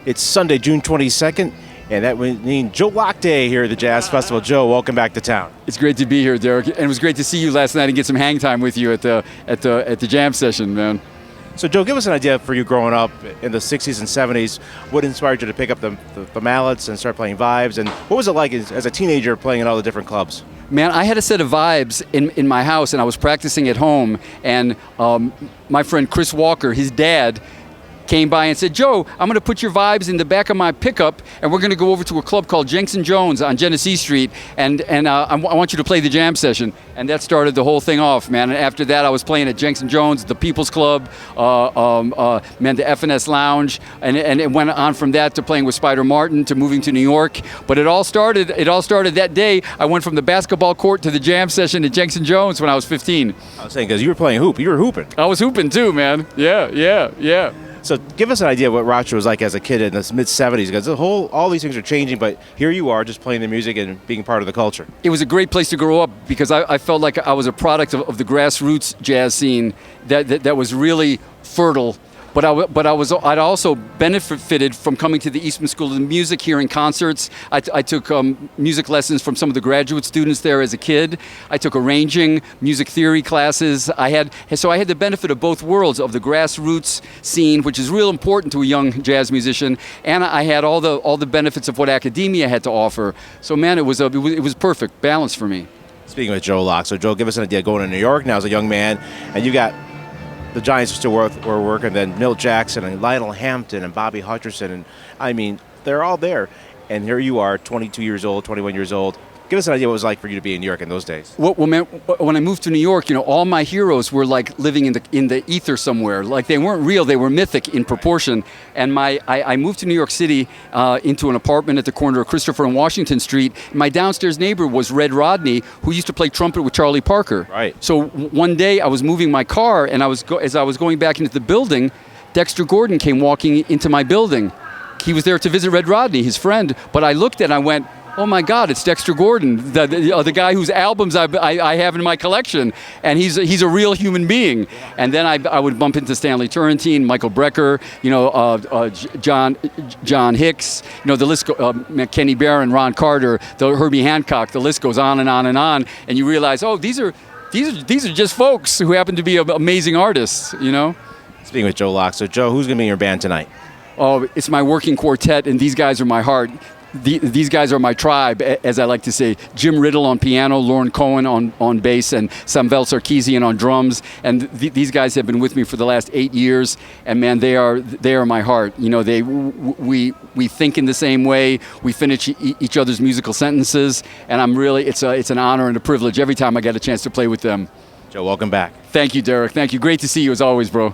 It's Sunday, June 22nd, and that would mean Joe Locke Day here at the Jazz Festival. Joe, welcome back to town. It's great to be here, Derek, and it was great to see you last night and get some hang time with you at the jam session, man. So, Joe, give us an idea for you growing up in the 60s and 70s. What inspired you to pick up the mallets and start playing vibes? And what was it like as a teenager playing in all the different clubs? Man, I had a set of vibes in my house, and I was practicing at home. And my friend Chris Walker, his dad, came by and said, Joe, I'm going to put your vibes in the back of my pickup, and we're going to go over to a club called Jenks and Jones on Genesee Street, and I want you to play the jam session. And that started the whole thing off, man. And after that, I was playing at Jenks and Jones, the People's Club, the F&S Lounge, and it went on from that to playing with Spider Martin to moving to New York. But it all started that day. I went from the basketball court to the jam session at Jenks and Jones when I was 15. I was saying, because you were playing hoop. You were hooping. I was hooping too, man. Yeah. So give us an idea of what Rochester was like as a kid in the mid-'70s, because all these things are changing, but here you are just playing the music and being part of the culture. It was a great place to grow up because I felt like I was a product of the grassroots jazz scene that was really fertile. But I'd also benefited from coming to the Eastman School of Music, hearing concerts. I took music lessons from some of the graduate students there as a kid. I took arranging, music theory classes. So I had the benefit of both worlds, of the grassroots scene, which is real important to a young jazz musician, and I had all the benefits of what academia had to offer. So man, it was perfect balance for me. Speaking with Joe Locke, so Joe, give us an idea going to New York now as a young man, and you got the Giants are still were working, then Milt Jackson and Lionel Hampton and Bobby Hutcherson, and I mean, they're all there. And here you are, 22 years old, 21 years old. Give us an idea what it was like for you to be in New York in those days. Well, man, when I moved to New York, all my heroes were like living in the ether somewhere. Like they weren't real, they were mythic in proportion. And I moved to New York City into an apartment at the corner of Christopher and Washington Street. My downstairs neighbor was Red Rodney, who used to play trumpet with Charlie Parker. Right. So one day I was moving my car, and as I was going back into the building, Dexter Gordon came walking into my building. He was there to visit Red Rodney, his friend. But I looked and I went, oh my God, it's Dexter Gordon, the guy whose albums I have in my collection, and he's a real human being. And then I would bump into Stanley Turrentine, Michael Brecker, John Hicks, the list Kenny Barron, Ron Carter, Herbie Hancock. The list goes on and on and on. And you realize, oh, these are just folks who happen to be amazing artists. Speaking with Joe Locke, so Joe, who's going to be in your band tonight? Oh, it's my working quartet, and these guys are my heart. These guys are my tribe, as I like to say. Jim Riddle on piano, Lauren Cohen on bass, and Samvel Sarkeesian on drums. And these guys have been with me for the last 8 years. And man, they are my heart. We think in the same way. We finish each other's musical sentences. And it's an honor and a privilege every time I get a chance to play with them. Joe, welcome back. Thank you, Derek. Thank you. Great to see you as always, bro.